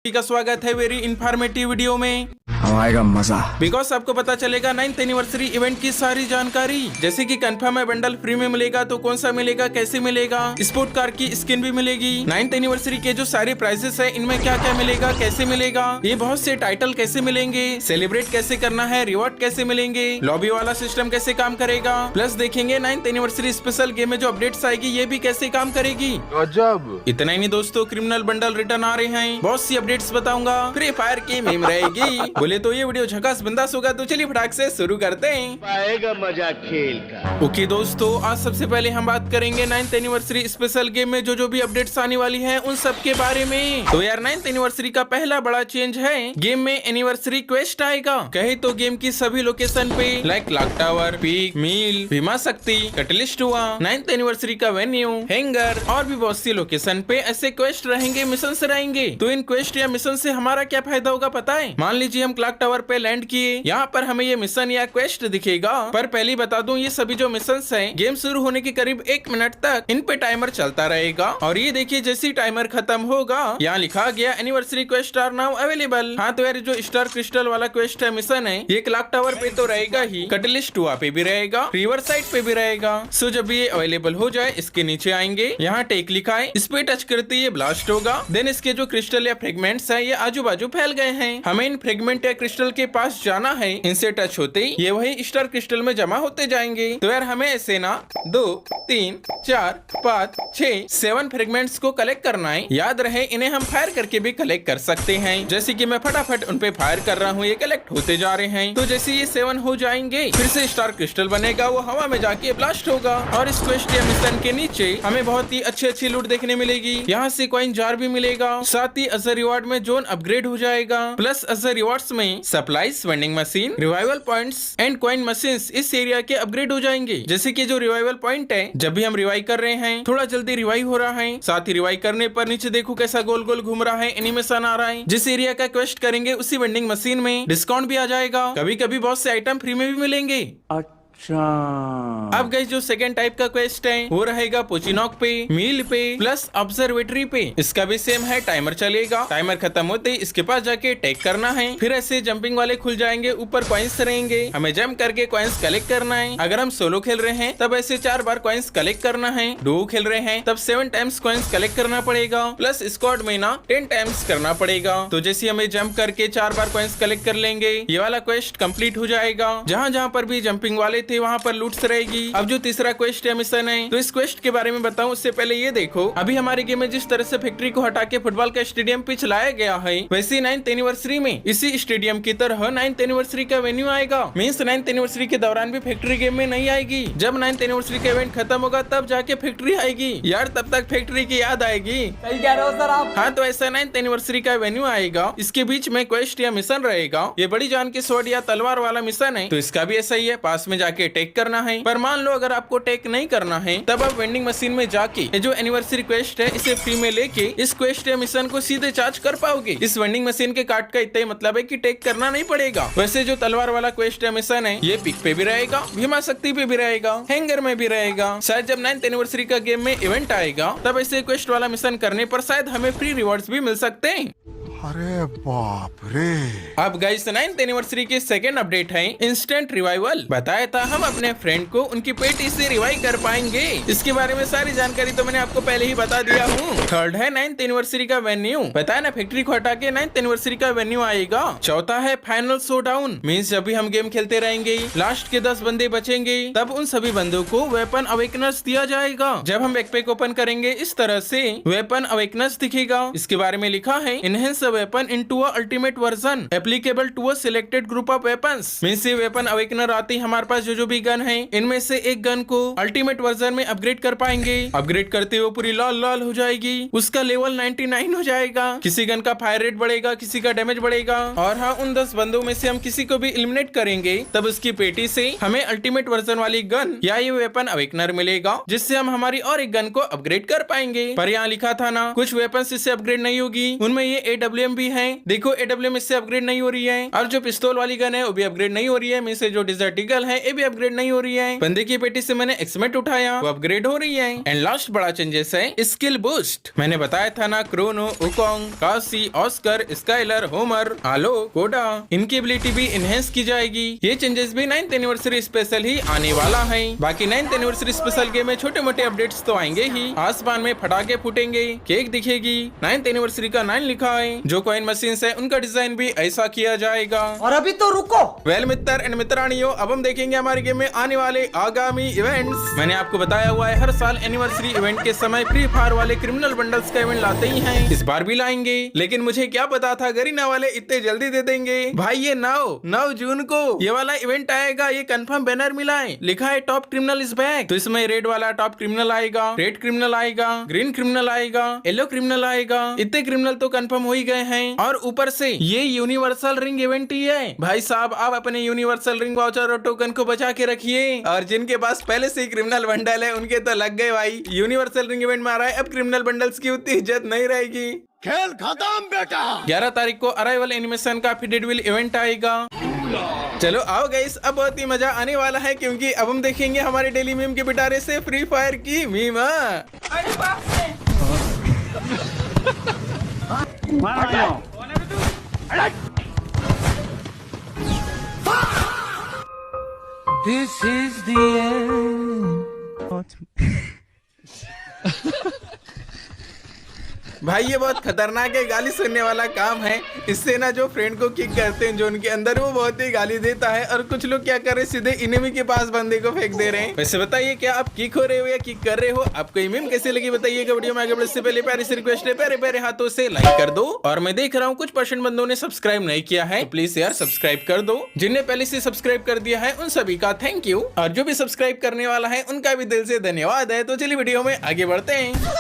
का स्वागत है वेरी इन्फॉर्मेटिव वीडियो में। आएगा मजा। बिकॉज आपको पता चलेगा 9th एनिवर्सरी इवेंट की सारी जानकारी, जैसे कि कंफर्म है बंडल फ्री में मिलेगा तो कौन सा मिलेगा, कैसे मिलेगा, स्पोर्ट कार की स्किन भी मिलेगी, 9th एनिवर्सरी के जो सारे प्राइजेस है इनमें क्या क्या मिलेगा, कैसे मिलेगा, ये बहुत से टाइटल कैसे मिलेंगे, सेलिब्रेट कैसे करना है, रिवॉर्ड कैसे मिलेंगे, लॉबी वाला सिस्टम कैसे काम करेगा, प्लस देखेंगे 9th एनिवर्सरी स्पेशल गेम में जो अपडेट्स आएगी ये भी कैसे काम करेगी। गजब। इतना ही नहीं दोस्तों, क्रिमिनल बंडल रिटर्न आ रहे हैं, बहुत सी अपडेट्स बताऊंगा, फ्री फायर की मीम रहेगी। बोले तो ये वीडियो झकास बिंदास होगा, तो चलिए फटाक से शुरू करते हैं। आएगा मजा खेल का। ओके दोस्तों, आज सबसे पहले हम बात करेंगे 9th एनिवर्सरी स्पेशल गेम में जो भी अपडेट्स आने वाली है उन सब के बारे में। तो यार 9th एनिवर्सरी का पहला बड़ा चेंज है, गेम में एनिवर्सरी क्वेस्ट आएगा। कहे तो गेम की सभी लोकेशन पे लाइक क्लॉक टावर, पीक, मील, भीमा शक्ति, कैटलिस्ट हुआ, 9th एनिवर्सरी का वेन्यू, हैंगर और भी बहुत सी लोकेशन पे ऐसे क्वेस्ट रहेंगे, मिशन रहेंगे। तो इन क्वेस्ट या मिशन से हमारा क्या फायदा होगा पता है? मान लीजिए हम क्लॉक टावर पे लैंड किए, यहाँ पर हमें ये मिशन या क्वेस्ट दिखेगा, पर पहले बता दूं ये सभी जो मिशंस हैं गेम शुरू होने के करीब 1 मिनट तक इन पे टाइमर चलता रहेगा। और ये देखिए जैसे टाइमर खत्म होगा यहाँ लिखा गया anniversary quest are now available. हाँ तो यार जो स्टार क्रिस्टल वाला क्वेस्ट है, मिशन है, ये क्लॉक टावर पे तो रहेगा ही, कैटलिस्ट हुआ पे भी रहेगा, रिवर साइड पे भी रहेगा। सो जब ये अवेलेबल हो जाए इसके नीचे आएंगे, यहाँ टेक लिखा है, इस पे टच करते ये ब्लास्ट होगा। देन इसके जो क्रिस्टल या फ्रेगमेंट्स है ये आजू बाजू फैल गए हैं, हमें इन फ्रेगमेंट या क्रिस्टल के पास जाना है, इनसे टच होते ही ये वही स्टार क्रिस्टल में जमा होते जाएंगे। तो यार हमें ऐसे ना 2, 3, 4, 5, 6, 7 फ्रेगमेंट्स को कलेक्ट करना है। याद रहे इन्हें हम फायर करके भी कलेक्ट कर सकते हैं, जैसे कि मैं फटाफट उन पे फायर कर रहा हूँ, ये कलेक्ट होते जा रहे हैं। तो जैसे ये 7 हो जाएंगे फिर से स्टार क्रिस्टल बनेगा, वो हवा में जाके ब्लास्ट होगा। और इस क्वेस्ट या मिशन के नीचे हमें बहुत ही अच्छी लूट देखने मिलेगी, यहाँ से कॉइन जार भी मिलेगा, साथ ही अजर रिवॉर्ड में जोन अपग्रेड हो जाएगा, प्लस अजर रिवॉर्ड्स में supplies, vending machine, revival points and coin machines इस एरिया के अपग्रेड हो जाएंगे। जैसे कि जो रिवाइवल पॉइंट है, जब भी हम रिवाइव कर रहे हैं थोड़ा जल्दी रिवाइव हो रहा है, साथ ही रिवाइव करने पर नीचे देखो कैसा गोल गोल घूम रहा है, एनिमेशन आ रहा है। जिस एरिया का क्वेस्ट करेंगे उसी वेंडिंग मशीन में डिस्काउंट भी आ जाएगा, कभी कभी बहुत से आइटम फ्री में भी मिलेंगे। अब गाइस जो सेकंड टाइप का क्वेस्ट है वो रहेगा पोचिनॉक पे, मील पे, प्लस ऑब्जर्वेटरी पे। इसका भी सेम है, टाइमर चलेगा, टाइमर खत्म होते ही इसके पास जाके टेक करना है, फिर ऐसे जंपिंग वाले खुल जाएंगे, ऊपर कॉइन्स रहेंगे, हमें जंप करके कॉइन्स कलेक्ट करना है। अगर हम सोलो खेल रहे हैं तब ऐसे 4 बार कॉइन्स कलेक्ट करना है, डुओ खेल रहे हैं तब 7 टाइम्स कॉइन्स कलेक्ट करना पड़ेगा, प्लस स्क्वाड में ना 10 टाइम्स करना पड़ेगा। तो जैसे हमें जंप करके 4 बार कॉइन्स कलेक्ट कर लेंगे, ये वाला क्वेस्ट कंप्लीट हो जाएगा। जहाँ जहाँ पर भी जंपिंग वाले थे वहाँ पर लूट्स रहेगी। अब जो तीसरा क्वेस्ट या मिशन है, तो इस क्वेस्ट के बारे में बताऊं उससे पहले ये देखो, अभी हमारे गेम में जिस तरह से फैक्ट्री को हटा के फुटबॉल का स्टेडियम पे चलाया गया है, वैसे 9th एनिवर्सरी में इसी स्टेडियम की तरह 9th एनिवर्सरी का वेन्यू आएगा। मींस 9th एनिवर्सरी के दौरान भी फैक्ट्री गेम में नहीं आएगी, जब 9th एनिवर्सरी का इवेंट खत्म होगा तब जाके फैक्ट्री आएगी। यार तब तक फैक्ट्री की याद आएगी। सही कह रहे हो सर आप। हाँ तो ऐसा 9th एनिवर्सरी का वेन्यू आएगा, इसके बीच में क्वेस्ट या मिशन रहेगा। ये बड़ी जान की स्वॉर्ड या तलवार वाला मिशन है, तो इसका भी ऐसा ही है, पास में जाके टेक करना है। पर मान लो अगर आपको टेक नहीं करना है तब आप वेंडिंग मशीन में जाके ये जो एनिवर्सरी क्वेस्ट है इसे फ्री में लेके इस क्वेस्ट या मिशन को सीधे चार्ज कर पाओगे। इस वेंडिंग मशीन के कार्ड का इतना ही मतलब है कि टेक करना नहीं पड़ेगा। वैसे जो तलवार वाला क्वेस्ट या मिशन है ये पिक पे भी रहेगा, भीमा शक्ति पे भी रहेगा, हैंगर में भी रहेगा। शायद जब 9th एनिवर्सरी का गेम में इवेंट आएगा तब ऐसे क्वेस्ट वाला मिशन करने पर शायद हमें फ्री रिवॉर्ड्स भी मिल सकते हैं। अरे बाप रे। अब गाइस 9th एनिवर्सरी की सेकंड अपडेट है इंस्टेंट रिवाइवल। बताया था हम अपने फ्रेंड को उनकी पेटी से रिवाइव कर पाएंगे, इसके बारे में सारी जानकारी तो मैंने आपको पहले ही बता दिया हूँ। थर्ड है 9th एनिवर्सरी का वेन्यू, बताया ना फैक्ट्री को हटा के 9th एनिवर्सरी का वेन्यू आएगा। चौथा है फाइनल शोडाउन, मींस जब भी हम गेम खेलते रहेंगे लास्ट के 10 बंदे बचेंगे तब उन सभी बंदों को वेपन अवेकनर्स दिया जाएगा। जब हम बैकपैक ओपन करेंगे इस तरह से वेपन अवेकनर्स दिखेगा। इसके बारे में लिखा है enhance weapon into a ultimate version applicable to a selected group of weapons. Means ये वेपन अवेकनर आते ही हमारे पास जो भी गन है इनमें से एक गन को अल्टीमेट वर्जन में अपग्रेड कर पाएंगे। अपग्रेड करते हुए पूरी लाल लाल हो जाएगी, उसका लेवल 99 हो जाएगा, किसी गन का फायर रेट बढ़ेगा, किसी का डैमेज बढ़ेगा। और हाँ उन 10 बंदों में से हम किसी को भी एलिमिनेट करेंगे तब उसकी पेटी से हमें अल्टीमेट वर्जन वाली गन या ये वेपन अवेकनर मिलेगा, जिससे हम हमारी और एक गन को अपग्रेड कर पाएंगे। पर यहाँ लिखा था ना कुछ वेपन इससे अपग्रेड नहीं होगी, उनमें ये AWM भी है। देखो AWM इससे अपग्रेड नहीं हो रही है, और जो पिस्तौल वाली गन है वो भी अपग्रेड नहीं हो रही है। में से जो डिजर्ट ईगल है ये भी अपग्रेड नहीं हो रही है। बंदे की पेटी से मैंने एक्समेट उठाया, वो अपग्रेड हो रही है। एंड लास्ट बड़ा चेंजेस है स्किल बूस्ट। मैंने बताया था ना, क्रोनो, उकोंग, कासी, ऑस्कर, स्काइलर, होमर, आलो, कोडा, इनकी एबिलिटी भी इनहेंस की जाएगी। ये चेंजेस भी 9th एनिवर्सरी स्पेशल ही आने वाला है। बाकी 9th एनिवर्सरी स्पेशल गेम में छोटे मोटे अपडेट्स तो आएंगे ही। आसमान में फटाके फूटेंगे, केक दिखेगी, 9th एनिवर्सरी का 9 लिखा है। जो कॉइन मशीन है उनका डिजाइन भी ऐसा किया जाएगा। और अभी तो रुको। वेल मित्र एंड मित्रानियों, अब हम देखेंगे हमारे गेम में आने वाले आगामी इवेंट्स। मैंने आपको बताया हुआ है हर साल एनिवर्सरी इवेंट के समय फ्री फायर वाले क्रिमिनल बंडल्स का इवेंट लाते ही हैं। इस बार भी लाएंगे, लेकिन मुझे क्या पता था गरीना वाले इतने जल्दी दे देंगे। भाई ये 9 जून को ये वाला इवेंट आएगा, ये कंफर्म बैनर मिला है, लिखा है टॉप क्रिमिनल इज बैक। तो इसमें रेड वाला टॉप क्रिमिनल आएगा, रेड क्रिमिनल आएगा, ग्रीन क्रिमिनल आएगा, येलो क्रिमिनल आएगा। इतने क्रिमिनल तो कंफर्म हो ही गए हैं। और ऊपर से ये यूनिवर्सल रिंग इवेंट ही है। भाई साहब आप अपने यूनिवर्सल रिंग वाउचर और टोकन को बचा के रखिए। और जिनके पास पहले से ही क्रिमिनल बंडल है उनके तो लग गए भाई। यूनिवर्सल रिंग इवेंट में आ रहा है, अब क्रिमिनल बंडल्स की उतनी इज्जत नहीं रहेगी। खेल खत्म बेटा। 11 तारीख को अराइवल एनिमेशन का फिडेडविल इवेंट आएगा। चलो आओ गाइस, अब बहुत ही मजा आने वाला है, क्योंकि अब हम देखेंगे हमारे डेली मीम के पिटारे से फ्री फायर की meme. This is the end. भाई ये बहुत खतरनाक है, गाली सुनने वाला काम है। इससे ना जो फ्रेंड को किक करते हैं जो उनके अंदर, वो बहुत ही गाली देता है। और कुछ लोग क्या कर रहे हैं, सीधे इनेमी के पास बंदे को फेंक दे रहे हैं। वैसे बताइए क्या आप किक हो रहे हो या किक कर रहे हो? आपको ये मीम कैसे लगी बताइएगा। वीडियो में आगे बढ़ने से पहले प्यारी सी रिक्वेस्ट है, प्यारे प्यारे हाथों से लाइक कर दो। और मैं देख रहा हूँ कुछ % बंदों ने सब्सक्राइब नहीं किया है, तो प्लीज यार सब्सक्राइब कर दो। जिनने पहले से सब्सक्राइब कर दिया है उन सभी का थैंक यू, और जो भी सब्सक्राइब करने वाला है उनका भी दिल से धन्यवाद है। तो चलिए वीडियो में आगे बढ़ते हैं।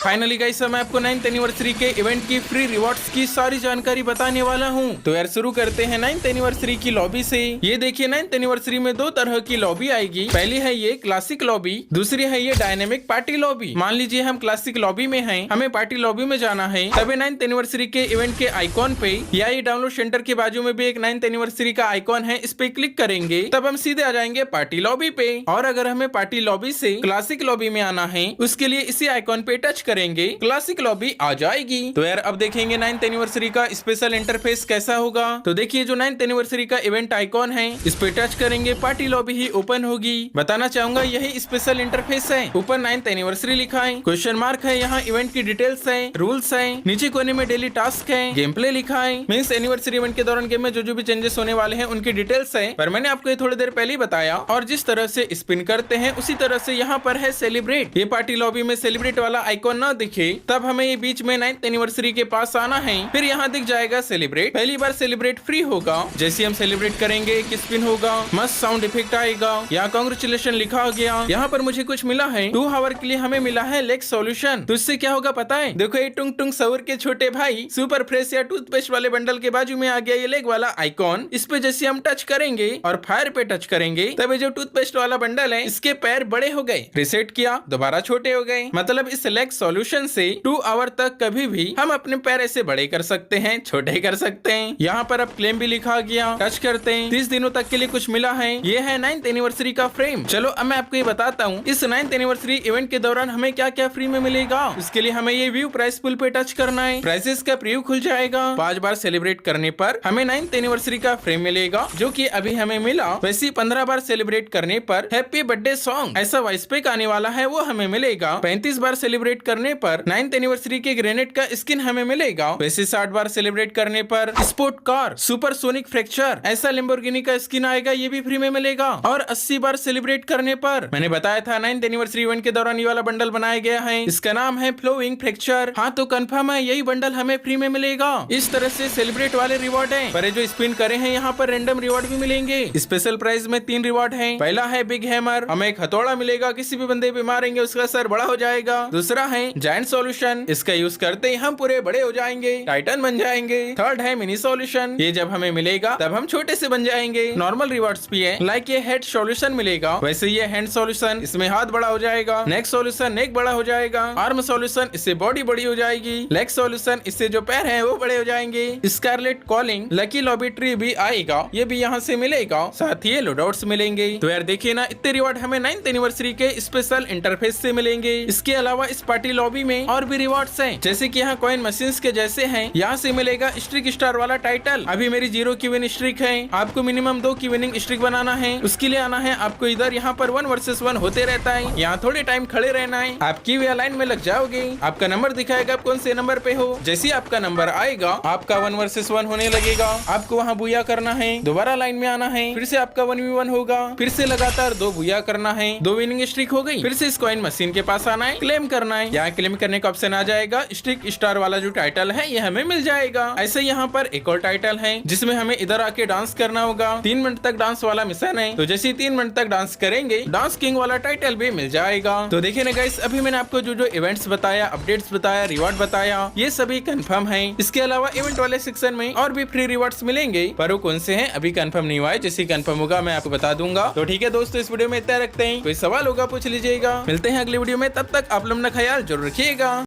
फाइनली गाइस मैं आपको 9th एनिवर्सरी के इवेंट की फ्री रिवॉर्ड्स की सारी जानकारी बताने वाला हूँ। तो यार शुरू करते हैं 9th एनिवर्सरी की लॉबी से। ये देखिए 9th एनिवर्सरी में 2 तरह की लॉबी आएगी। पहली है ये क्लासिक लॉबी, दूसरी है ये डायनेमिक पार्टी लॉबी। मान लीजिए हम क्लासिक लॉबी में हैं, हमें पार्टी लॉबी में जाना है, तभी 9th एनिवर्सरी के इवेंट के आइकॉन पे या ये डाउनलोड सेंटर के बाजू में भी एक 9th एनिवर्सरी का आइकॉन है, इस पे क्लिक करेंगे तब हम सीधे आ जाएंगे पार्टी लॉबी पे। और अगर हमें पार्टी लॉबी से क्लासिक लॉबी में आना है, उसके लिए इसी आइकॉन पे टच करेंगे, क्लासिक लॉबी आ जाएगी। तो यार अब देखेंगे 9th एनिवर्सरी का स्पेशल इंटरफेस कैसा होगा। तो देखिए जो 9th एनिवर्सरी का इवेंट आइकॉन है, इस पे टच करेंगे, पार्टी लॉबी ही ओपन होगी। बताना चाहूंगा यही स्पेशल इंटरफेस है। ऊपर 9th एनिवर्सरी लिखा है, क्वेश्चन मार्क है, यहाँ इवेंट की डिटेल्स है, रूल्स है, नीचे कोने में डेली टास्क है, गेम प्ले लिखा है। मींस एनिवर्सरी इवेंट के दौरान गेम में जो भी चेंजेस होने वाले हैं उनकी डिटेल्स है। पर मैंने आपको ये थोड़ी देर पहले ही बताया। और जिस तरह से स्पिन करते हैं उसी तरह से यहाँ पर है सेलिब्रेट। ये पार्टी लॉबी में सेलिब्रेट वाला आइकॉन ना दिखे तब हमें ये बीच में 9th एनिवर्सरी के पास आना है, फिर यहाँ दिख जाएगा सेलिब्रेट। पहली बार सेलिब्रेट फ्री होगा, जैसे हम सेलिब्रेट करेंगे एक स्पिन होगा, मस्त साउंड इफेक्ट आएगा, यहाँ कांग्रेचुलेशन लिखा गया। यहाँ पर मुझे कुछ मिला है, 2 आवर के लिए हमें मिला है लेग सॉल्यूशन। तो इससे क्या होगा पता है, देखो ये टुंग टुंग सौर के छोटे भाई सुपर फ्रेश या टूथपेस्ट वाले बंडल के बाजू में आ गया ये लेग वाला आइकॉन। इस पे जैसे हम टच करेंगे और फायर पे टच करेंगे, तब जो टूथपेस्ट वाला बंडल है इसके पैर बड़े हो गए, रिसेट किया दोबारा छोटे हो गए। मतलब इस लेग सॉल्यूशन से 2 आवर तक कभी भी हम अपने पैर ऐसे बड़े कर सकते हैं, छोटे कर सकते हैं। यहाँ पर अब क्लेम भी लिखा गया, टच करते हैं, 30 दिनों तक के लिए कुछ मिला है। ये है 9th एनिवर्सरी का फ्रेम। चलो अब मैं आपको ये बताता हूँ इस 9th एनिवर्सरी इवेंट के दौरान हमें क्या क्या फ्री में मिलेगा। उसके लिए हमें ये व्यू प्राइस पुल पे टच करना है, प्राइसेस का प्रीव्यू खुल जाएगा। 5 बार सेलिब्रेट करने पर हमें 9th एनिवर्सरी का फ्रेम मिलेगा, जो कि अभी हमें मिला। वैसे 15 बार सेलिब्रेट करने पर हैप्पी बर्थडे सॉन्ग ऐसा वॉइस पैक आने वाला है, वो हमें मिलेगा। 35 बार सेलिब्रेट करने पर 9th एनिवर्सरी के ग्रेनेड का स्किन हमें मिलेगा। वैसे 60 बार सेलिब्रेट करने पर sport car super sonic fracture ऐसा लैम्बोर्गिनी का स्किन आएगा, ये भी फ्री में मिलेगा। और 80 बार सेलिब्रेट करने पर मैंने बताया था 9th एनिवर्सरी इवेंट के दौरान ये वाला बंडल बनाया गया है, इसका नाम है फ्लोइंग फ्रैक्चर। हाँ तो कंफर्म है यही बंडल हमें फ्री में मिलेगा। इस तरह से सेलिब्रेट वाले रिवॉर्ड है। पर जो स्पिन करे हैं यहाँ पर रैंडम रिवॉर्ड भी मिलेंगे। स्पेशल प्राइज में 3 रिवॉर्ड है। पहला है बिग हैमर, हमें एक हथौड़ा मिलेगा, किसी भी बंदे पे मारेंगे उसका सर बड़ा हो जाएगा। दूसरा है जायंट सॉल्यूशन, इसका यूज करते ही हम पूरे बड़े हो जाएंगे, टाइटन बन जाएंगे। थर्ड है मिनी सॉल्यूशन, ये जब हमें मिलेगा तब हम छोटे से बन जाएंगे। नॉर्मल रिवॉर्ड्स भी है, लाइक ये हेड सॉल्यूशन मिलेगा, वैसे ये हैंड सॉल्यूशन, इसमें हाथ बड़ा हो जाएगा। नेक सॉल्यूशन नेक बड़ा हो जाएगा। आर्म सॉल्यूशन, इससे बॉडी बड़ी हो जाएगी। लेग सॉल्यूशन, इससे जो पैर हैं वो बड़े हो जाएंगे। Scarlet calling, lucky lobby tree भी आएगा, ये भी यहाँ से मिलेगा, साथ ही लोडआउट्स मिलेंगे। तो यार देखिए ना, इतने रिवॉर्ड हमें 9th एनिवर्सरी के स्पेशल इंटरफेस से मिलेंगे। इसके अलावा इस पार्टी लॉबी में और भी रिवॉर्ड्स हैं, जैसे कि यहाँ कॉइन मशीन्स के जैसे हैं। यहाँ से मिलेगा स्ट्रिक स्टार वाला टाइटल। अभी मेरी 0 की विन स्ट्रिक है, आपको मिनिमम 2 की विनिंग स्ट्रिक बनाना है। उसके लिए आना है आपको इधर, यहाँ पर 1 वर्सेस 1 होते रहता है, यहाँ थोड़े टाइम खड़े रहना है। आपकी वे लाइन में लग जाओगे, आपका नंबर दिखाएगा आप कौन से नंबर पे हो। जैसे ही आपका नंबर आएगा आपका 1 वर्सेस 1 होने लगेगा, आपको वहाँ बुया करना है, दोबारा लाइन में आना है, फिर से आपका 1v1 होगा, फिर से लगातार 2 बुया करना है, 2 विनिंग स्ट्रिक हो गई। फिर से इस कॉइन मशीन के पास आना है, क्लेम करना है, यहाँ क्लेम करने का ऑप्शन आ जाएगा। स्ट्रिक स्टार वाला जो टाइटल है ये हमें मिल जाएगा। ऐसे यहाँ पर एक और टाइटल है जिसमें हमें इधर आके डांस करना होगा, 3 मिनट तक डांस वाला मिशन है। तो जैसे 3 मिनट तक डांस करेंगे डांस किंग वाला टाइटल भी मिल जाएगा। तो देखिए ना गाइस, अभी मैंने आपको जो इवेंट्स बताया, अपडेट्स बताया, रिवॉर्ड बताया, ये सभी कंफर्म है। इसके अलावा इवेंट वाले सेक्शन में और भी फ्री रिवॉर्ड्स मिलेंगे, पर वो कौन से हैं अभी कंफर्म नहीं हुआ है। जैसे कंफर्म होगा मैं आपको बता दूंगा। तो ठीक है दोस्तों, इस वीडियो में इतना रखते हैं, कोई सवाल होगा पूछ लीजिएगा। मिलते हैं अगली वीडियो में, तब तक आप लोग अपना ख्याल जरूर रखिएगा।